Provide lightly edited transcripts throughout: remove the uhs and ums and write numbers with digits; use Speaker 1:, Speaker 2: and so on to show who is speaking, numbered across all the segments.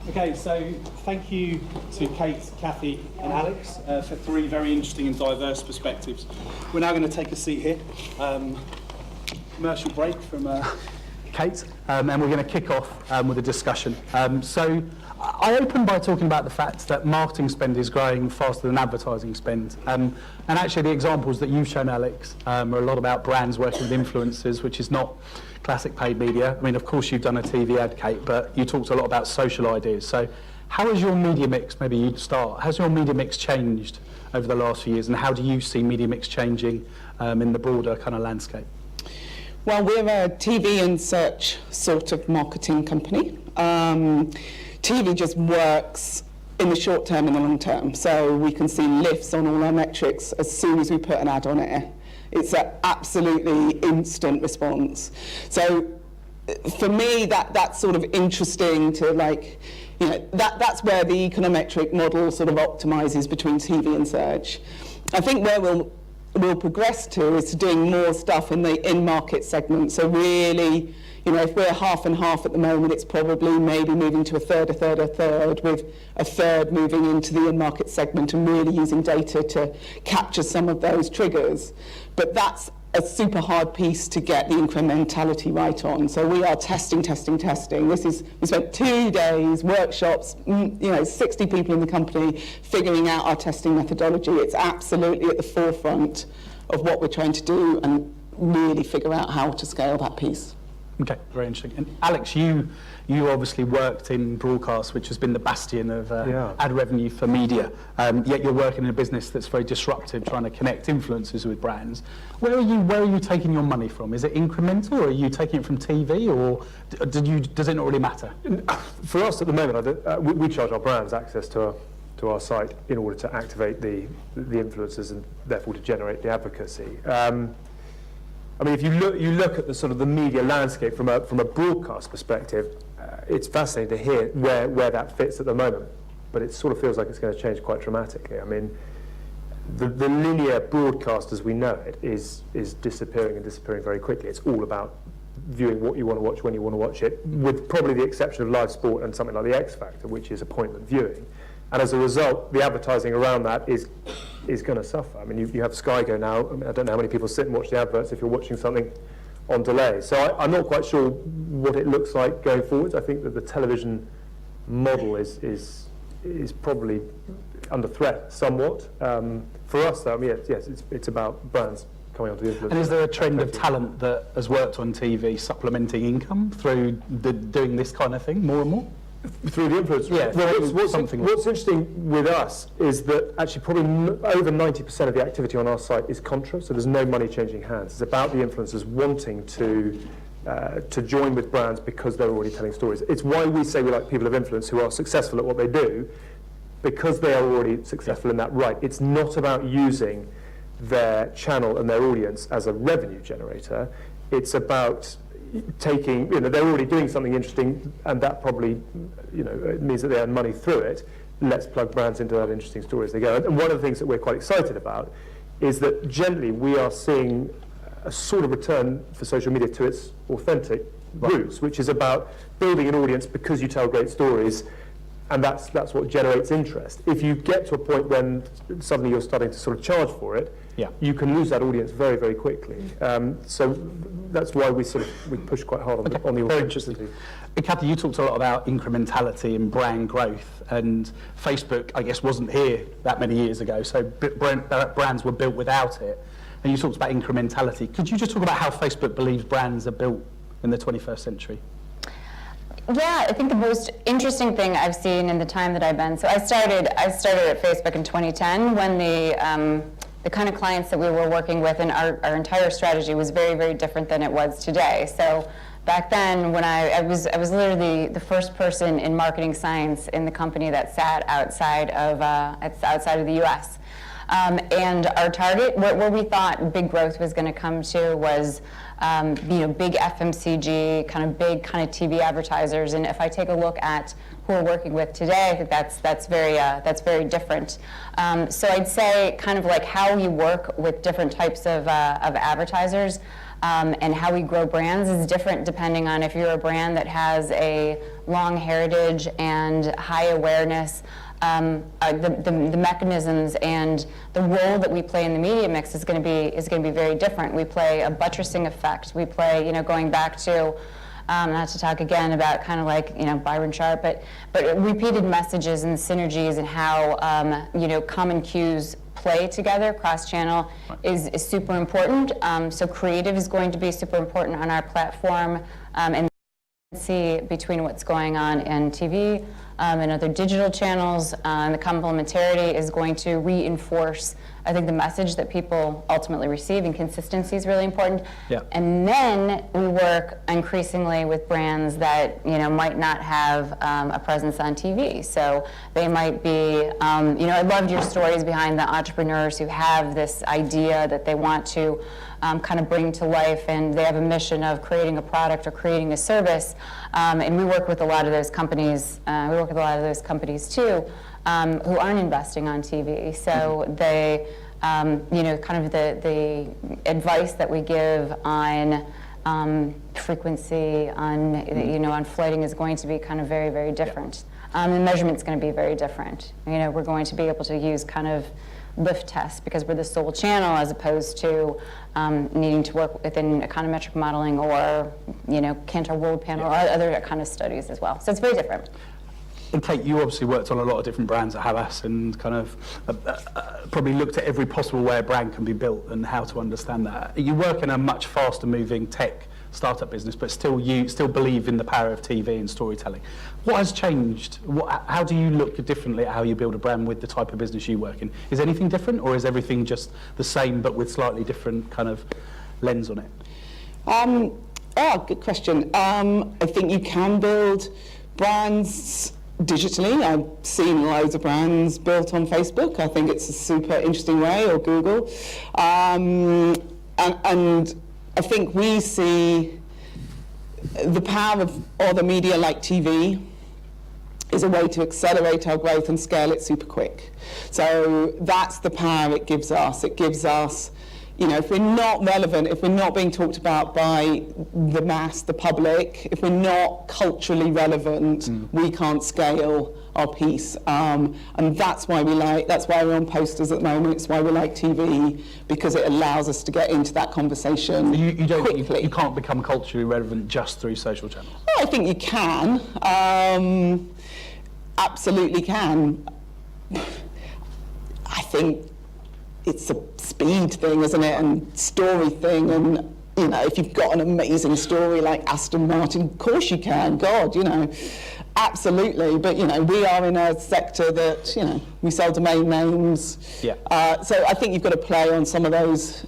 Speaker 1: Okay, so thank you to Kate, Kathy and Alex for three very interesting and diverse perspectives. We're now going to take a seat here. Commercial break from Kate, and we're going to kick off with a discussion. So I opened by talking about the fact that marketing spend is growing faster than advertising spend. And actually the examples that you've shown, Alex, are a lot about brands working with influencers, which is not classic paid media. I mean, of course, you've done a TV ad, Kate, but you talked a lot about social ideas. So how has your media mix, maybe you'd start, has your media mix changed over the last few years, and how do you see media mix changing in the broader kind of landscape?
Speaker 2: Well, we're a TV and search sort of marketing company. TV just works in the short term and the long term. So we can see lifts on all our metrics as soon as we put an ad on air. It's an absolutely instant response. So for me, that's sort of interesting to that's where the econometric model sort of optimizes between TV and search. I think where we'll progress to is to doing more stuff in the in-market segment. So really, if we're half and half at the moment, it's probably maybe moving to a third, with a third moving into the in-market segment and really using data to capture some of those triggers. But that's a super hard piece to get the incrementality right on. So we are testing. We spent 2 days, workshops, 60 people in the company figuring out our testing methodology. It's absolutely at the forefront of what we're trying to do and really figure out how to scale that piece.
Speaker 1: Okay, very interesting. And Alex, you obviously worked in broadcast, which has been the bastion of ad revenue for media. Yet you're working in a business that's very disruptive, trying to connect influencers with brands. Where are you taking your money from? Is it incremental, or are you taking it from TV, or does it not really matter?
Speaker 3: For us at the moment, we charge our brands access to our site in order to activate the influencers and therefore to generate the advocacy. I mean, if you look at the sort of the media landscape from a broadcast perspective, it's fascinating to hear where that fits at the moment. But it sort of feels like it's going to change quite dramatically. I mean, the linear broadcast as we know it is disappearing very quickly. It's all about viewing what you want to watch when you want to watch it, with probably the exception of live sport and something like the X Factor, which is appointment viewing. And as a result, the advertising around that is going to suffer. I mean, you have Sky Go now. I mean, I don't know how many people sit and watch the adverts if you're watching something on delay. So I'm not quite sure what it looks like going forward. I think that the television model is probably under threat somewhat. For us, though, I mean, yes, it's about brands coming onto the influence.
Speaker 1: And is there a trend of talent that has worked on TV supplementing income through doing this kind of thing more and more?
Speaker 3: Through the influence?
Speaker 1: Yeah.
Speaker 3: Well, what's interesting with us is that actually probably over 90% of the activity on our site is contra, so there's no money changing hands. It's about the influencers wanting to join with brands because they're already telling stories. It's why we say we like people of influence who are successful at what they do, because they are already successful in that right. It's not about using their channel and their audience as a revenue generator. It's about taking, they're already doing something interesting, and that probably, it means that they earn money through it. Let's plug brands into that interesting story as they go. And one of the things that we're quite excited about is that generally we are seeing a sort of return for social media to its authentic roots, which is about building an audience because you tell great stories, and that's what generates interest. If you get to a point when suddenly you're starting to sort of charge for it, you can lose that audience very, very quickly. So that's why we push quite hard on the authenticity.
Speaker 1: Kathy, you talked a lot about incrementality and brand growth, and Facebook, I guess, wasn't here that many years ago, so brands were built without it. And you talked about incrementality. Could you just talk about how Facebook believes brands are built in the 21st century?
Speaker 4: Yeah, I think the most interesting thing I've seen in the time that I've been, so I started at Facebook in 2010 when the kind of clients that we were working with and our entire strategy was very, very different than it was today. So back then, when I was literally the first person in marketing science in the company that sat outside of the US. And our target, where we thought big growth was going to come to, was big FMCG, big TV advertisers. And if I take a look at who we're working with today, I think that's very different. So I'd say kind of like how you work with different types of advertisers. and how we grow brands is different depending on if you're a brand that has a long heritage and high awareness. The mechanisms and the role that we play in the media mix is going to be very different. We play a buttressing effect. We play, going back to, not to talk again about kind of like Byron Sharp, but repeated messages and synergies and how common cues play together cross-channel is super important. So creative is going to be super important on our platform, and see between what's going on in TV and other digital channels, and the complementarity is going to reinforce, I think, the message that people ultimately receive, and consistency is really important.
Speaker 1: Yeah.
Speaker 4: And then we work increasingly with brands that might not have a presence on TV. So they might be, I loved your stories behind the entrepreneurs who have this idea that they want to kind of bring to life, and they have a mission of creating a product or creating a service. And we work with a lot of those companies. Too, who aren't investing on TV. So they, kind of the advice that we give on frequency, on flighting is going to be kind of very, very different. The measurement's going to be very different. We're going to be able to use kind of lift tests because we're the sole channel, as opposed to needing to work within econometric modeling or Cantor World Panel or other kind of studies as well. So it's very different.
Speaker 1: And Kate, you obviously worked on a lot of different brands at Havas and kind of probably looked at every possible way a brand can be built and how to understand that. You work in a much faster moving tech startup business, but you still believe in the power of TV and storytelling. What has changed? How do you look differently at how you build a brand with the type of business you work in? Is anything different, or is everything just the same but with slightly different kind of lens on it?
Speaker 2: Good question. I think you can build brands digitally. I've seen loads of brands built on Facebook. I think it's a super interesting way, or Google. And I think we see the power of other media like TV is a way to accelerate our growth and scale it super quick. So that's the power it gives us. It gives us, if we're not relevant, if we're not being talked about by the mass, the public, if we're not culturally relevant, we can't scale our piece. And that's why we're on posters at the moment. It's why we like TV, because it allows us to get into that conversation quickly.
Speaker 1: You can't become culturally relevant just through social channels?
Speaker 2: Well, I think you can. Absolutely can. I think it's a speed thing, isn't it, and story thing, and if you've got an amazing story like Aston Martin, of course you can. God, absolutely. But we are in a sector that we sell domain names.
Speaker 1: Yeah.
Speaker 2: So I think you've got to play on some of those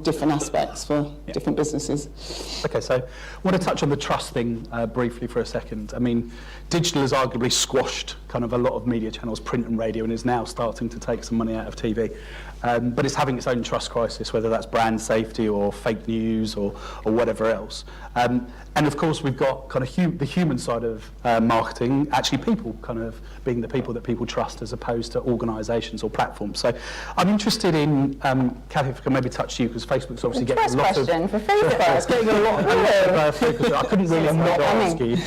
Speaker 2: different aspects for different businesses.
Speaker 1: Okay, so I want to touch on the trust thing briefly for a second. I mean, digital has arguably squashed kind of a lot of media channels, print and radio, and is now starting to take some money out of TV. But it's having its own trust crisis, whether that's brand safety or fake news or whatever else. And of course, we've got kind of the human side of marketing, actually people kind of being the people that people trust as opposed to organisations or platforms. So I'm interested in, Kathy, if I can maybe touch you, because Facebook's obviously getting a lot of...
Speaker 4: question for Facebook.
Speaker 1: It's getting a lot of focus. I couldn't really not ask you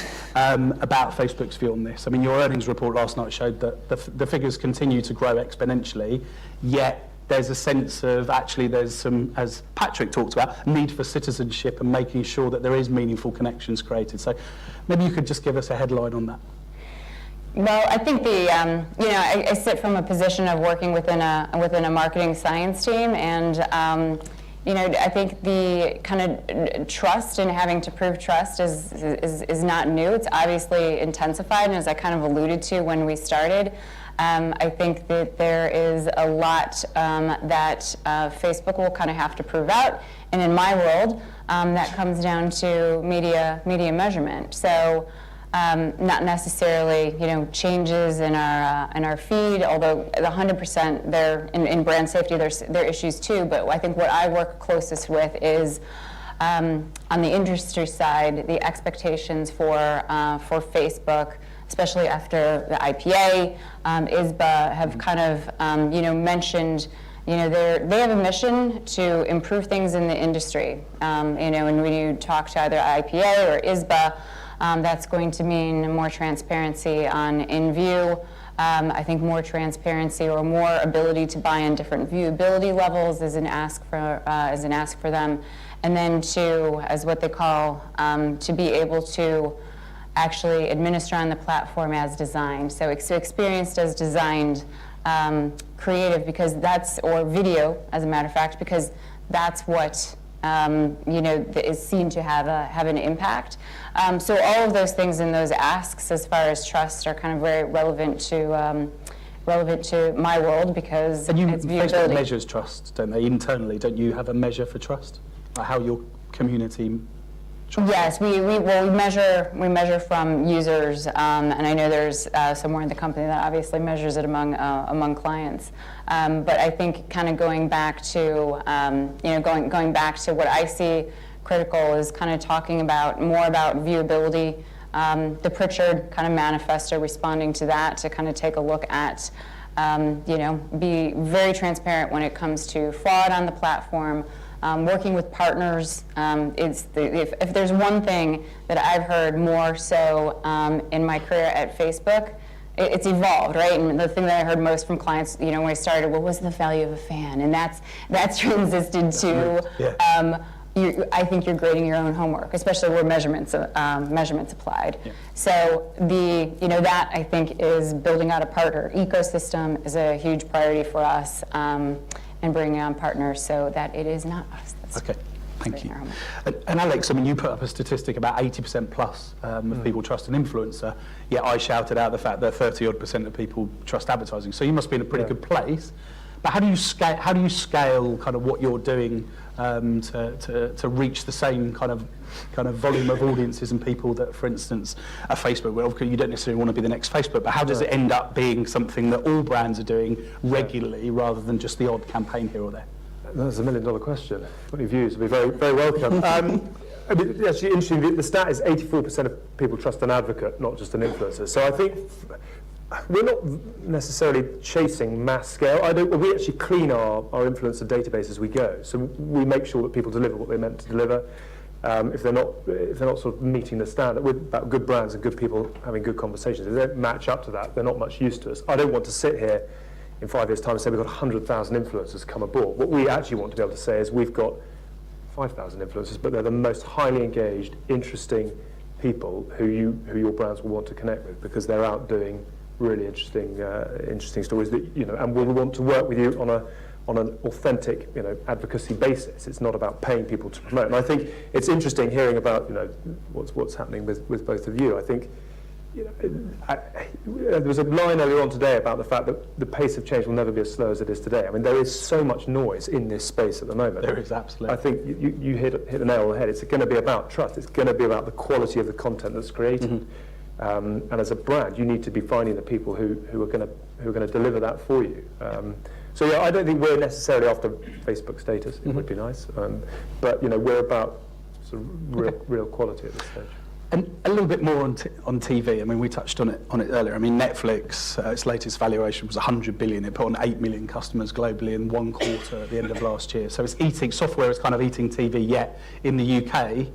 Speaker 1: about Facebook's view on this. I mean, your earnings report last night showed that the figures continue to grow exponentially, yet there's a sense of actually there's some, as Patrick talked about, need for citizenship and making sure that there is meaningful connections created. So maybe you could just give us a headline on that.
Speaker 4: Well, I think I sit from a position of working within a marketing science team, and I think the kind of trust and having to prove trust is not new. It's obviously intensified, and as I kind of alluded to when we started, I think that there is a lot that Facebook will kind of have to prove out, and in my world, that comes down to media measurement. So not necessarily changes in our feed, although 100% there in brand safety there are issues too. But I think what I work closest with is on the industry side, the expectations for Facebook, especially after the IPA, ISBA have kind of mentioned they have a mission to improve things in the industry. And when you talk to either IPA or ISBA, that's going to mean more transparency on in-view. I think more transparency or more ability to buy in different viewability levels is an ask for them, and then as what they call to be able to actually administer on the platform as designed. So experienced as designed, creative, because or video, as a matter of fact, because that's what is seen to have an impact. So all of those things and those asks, as far as trust, are kind of very relevant to my world, because
Speaker 1: And
Speaker 4: it's
Speaker 1: Facebook
Speaker 4: viewability.
Speaker 1: measures trust, don't they? Internally, don't you have a measure for trust? Like how your community trusts?
Speaker 4: Yes, we measure from users, and I know there's somewhere in the company that obviously measures it among clients. But I think kind of going back to going back to what I see critical is kind of talking more about viewability. The Pritchard kind of manifesto, responding to that, to kind of take a look at be very transparent when it comes to fraud on the platform. Working with partners, if there's one thing that I've heard more so in my career at Facebook, it's evolved, right? And the thing that I heard most from clients, when I started, what was the value of a fan? And that's transited to, I think you're grading your own homework, especially where measurements applied. Yeah. So that I think is building out a partner ecosystem is a huge priority for us. And bringing on partners so that it is not us.
Speaker 1: Okay, thank you. And Alex, I mean, you put up a statistic about 80% plus of people trust an influencer, yet I shouted out the fact that 30-odd% of people trust advertising. So you must be in a pretty good place. But how do you scale kind of what you're doing to reach the same kind of volume of audiences and people that, for instance, a Facebook, well, you don't necessarily want to be the next Facebook, but how does it end up being something that all brands are doing regularly rather than just the odd campaign here or there?
Speaker 3: That's $1 million question. What your views would be very, very welcome. Actually, interesting, the stat is 84% of people trust an advocate, not just an influencer. So I think we're not necessarily chasing mass scale. We actually clean our influencer database as we go. So we make sure that people deliver what they're meant to deliver. If they're not sort of meeting the standard, we're about good brands and good people having good conversations. If they don't match up to that, they're not much use to us. I don't want to sit here in 5 years' time and say we've got 100,000 influencers come aboard. What we actually want to be able to say is we've got 5,000 influencers, but they're the most highly engaged, interesting people who your brands will want to connect with, because they're out doing really interesting stories that and we'll want to work with you on an authentic advocacy basis. It's not about paying people to promote. And I think it's interesting hearing about what's happening with both of you. I think there was a line earlier on today about the fact that the pace of change will never be as slow as it is today. I mean, there is so much noise in this space at the moment.
Speaker 1: There is, absolutely.
Speaker 3: I think you hit the nail on the head. It's going to be about trust. It's going to be about the quality of the content that's created. And as a brand, you need to be finding the people who are going to deliver that for you. So yeah, I don't think we're necessarily after Facebook status. It would be nice, but we're about sort of real quality at this stage.
Speaker 1: And a little bit more on TV. I mean, we touched on it earlier. I mean, Netflix, its latest valuation was 100 billion. It put on 8 million customers globally in 1 quarter at the end of last year. So software is kind of eating TV. Yet in the UK,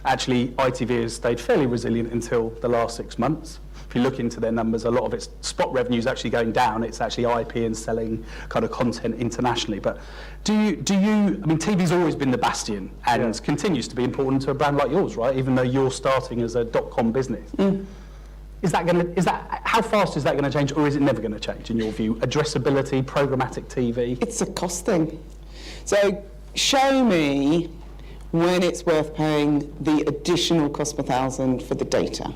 Speaker 1: actually, ITV has stayed fairly resilient until the last 6 months. If you look into their numbers, a lot of its spot revenue is actually going down. It's actually IP and selling kind of content internationally. But I mean, TV's always been the bastion and continues to be important to a brand like yours, right? Even though you're starting as a .com business. How fast is that going to change, or is it never going to change in your view? Addressability, programmatic TV?
Speaker 2: It's a cost thing. So show me when it's worth paying the additional cost per thousand for the data,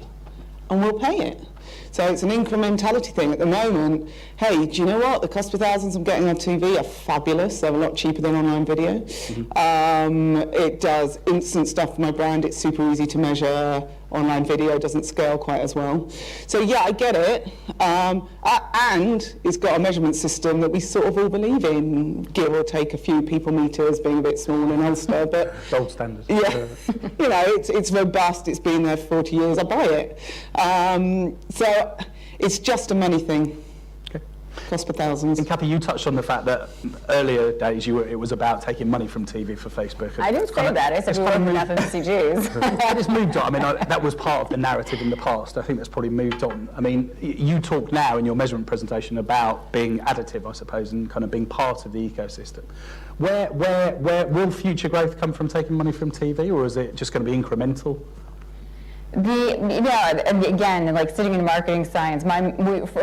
Speaker 2: and we'll pay it. So it's an incrementality thing. At the moment, hey, do you know what? The cost per thousands I'm getting on TV are fabulous. They're a lot cheaper than online video. It does instant stuff for my brand. It's super easy to measure. Online video doesn't scale quite as well. So yeah, I get it. And it's got a measurement system that we sort of all believe in, give or take a few people meters, being a bit small in Ulster, but
Speaker 1: gold standard.
Speaker 2: Yeah, it's robust. It's been there for 40 years. I buy it. So it's just a money thing.
Speaker 1: Okay.
Speaker 2: cost per thousands.
Speaker 1: And Kathy, you touched on the fact that earlier days it was about taking money from TV for Facebook.
Speaker 4: I didn't say that. I said we weren't enough FMCGs.
Speaker 1: It's moved on. I mean, that was part of the narrative in the past. I think that's probably moved on. I mean, you talk now in your measurement presentation about being additive, I suppose, and kind of being part of the ecosystem. Where will future growth come from taking money from TV, or is it just going to be incremental?
Speaker 4: Again, like sitting in marketing science,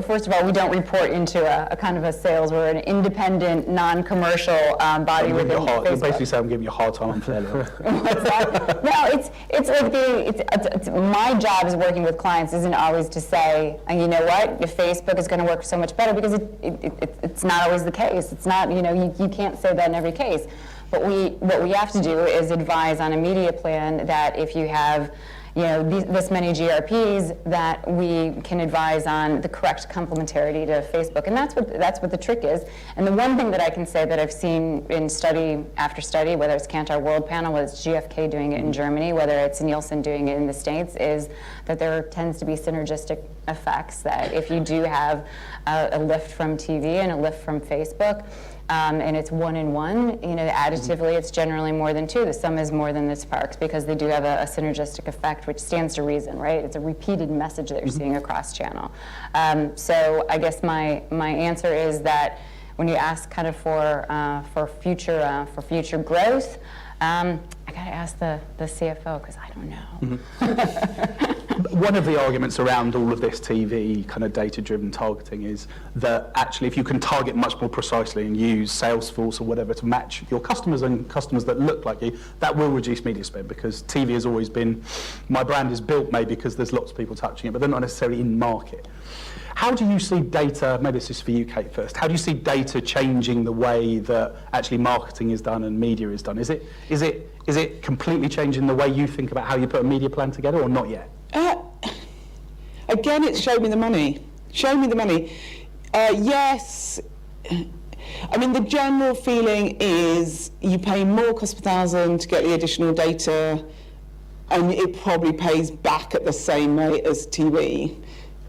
Speaker 4: first of all, we don't report into a kind of a sales. We're an independent, non-commercial body within Facebook.
Speaker 1: You're basically saying I'm giving you a hard time unfairly.
Speaker 4: What's that? No, it's like my job is working with clients isn't always to say, you know what, if Facebook is going to work so much better, because it's not always the case. It's not, you can't say that in every case. But what we have to do is advise on a media plan that if you have this many GRPs, that we can advise on the correct complementarity to Facebook, and that's what the trick is. And the one thing that I can say that I've seen in study after study, whether it's Kantar World Panel, whether it's GfK doing it in Germany, whether it's Nielsen doing it in the States, is that there tends to be synergistic effects. That if you do have a lift from TV and a lift from Facebook, and it's one in one, additively it's generally more than two. The sum is more than the sparks, because they do have a synergistic effect, which stands to reason, right? It's a repeated message that you're seeing across channel. So I guess my answer is that when you ask kind of for future growth, I gotta ask the CFO, because I don't know.
Speaker 1: One of the arguments around all of this TV kind of data-driven targeting is that actually if you can target much more precisely and use Salesforce or whatever to match your customers and customers that look like you, that will reduce media spend, because TV has always been, my brand is built maybe because there's lots of people touching it, but they're not necessarily in market. How do you see data, maybe this is for you, Kate, first, how do you see data changing the way that actually marketing is done and media is done? Is it completely changing the way you think about how you put a media plan together, or not yet?
Speaker 2: Again, it's show me the money. Show me the money. Yes. I mean, the general feeling is you pay more cost per thousand to get the additional data, and it probably pays back at the same rate as TV.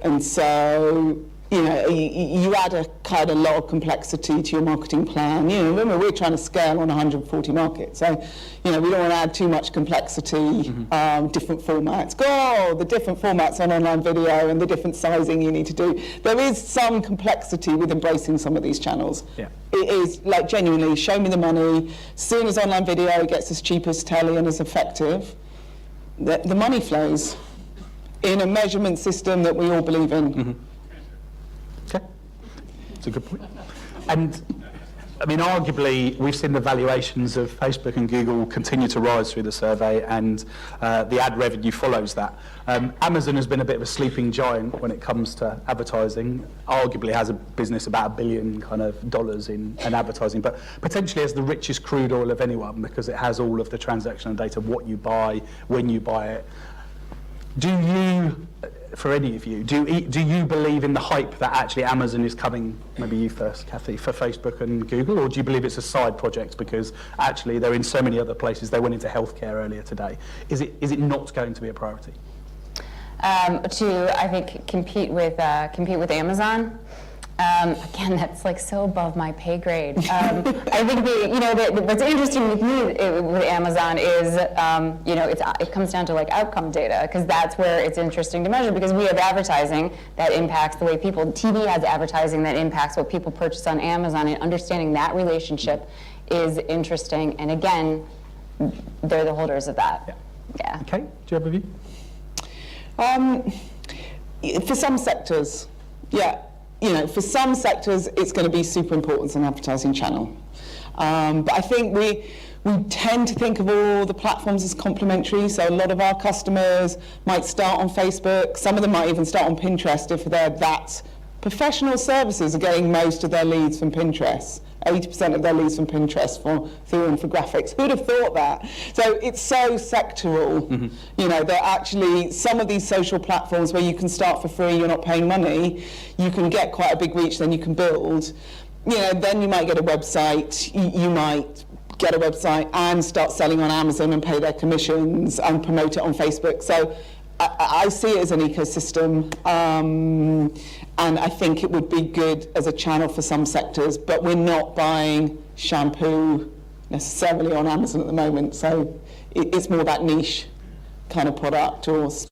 Speaker 2: And so, you add a kind of lot of complexity to your marketing plan. Remember, we're trying to scale on 140 markets. So, we don't want to add too much complexity, different formats. The different formats on online video and the different sizing you need to do. There is some complexity with embracing some of these channels. Yeah. It is like genuinely, show me the money. As soon as online video gets as cheap as telly and as effective, the money flows in a measurement system that we all believe in.
Speaker 1: Okay, that's a good point. And I mean, arguably, we've seen the valuations of Facebook and Google continue to rise through the survey, and the ad revenue follows that. Amazon has been a bit of a sleeping giant when it comes to advertising. Arguably has a business about $1 billion kind of dollars in advertising, but potentially has the richest crude oil of anyone, because it has all of the transactional data, what you buy, when you buy it. Do you, for any of you, do you believe in the hype that actually Amazon is coming, maybe you first, Kathy, for Facebook and Google, or do you believe it's a side project because actually they're in so many other places? They went into healthcare earlier today. Is it not going to be a priority?
Speaker 4: To, I think, compete with Amazon. Again, that's like so above my pay grade. I think what's interesting with me with Amazon is, it comes down to like outcome data, because that's where it's interesting to measure, because we have advertising that impacts the way people, TV has advertising that impacts what people purchase on Amazon, and understanding that relationship is interesting. And again, they're the holders of that. Yeah.
Speaker 1: Okay, do you have a view?
Speaker 2: For some sectors, yeah. For some sectors, it's going to be super important as an advertising channel. But I think we tend to think of all the platforms as complementary. So a lot of our customers might start on Facebook. Some of them might even start on Pinterest if they're that. Professional services are getting most of their leads from Pinterest. 80% of their leads from Pinterest through infographics. Who'd have thought that? So it's so sectoral, that actually some of these social platforms where you can start for free, you're not paying money, you can get quite a big reach, then you can build. Then you might get a website, you might get a website and start selling on Amazon and pay their commissions and promote it on Facebook. So I see it as an ecosystem, and I think it would be good as a channel for some sectors, but we're not buying shampoo necessarily on Amazon at the moment, so it's more that niche kind of product or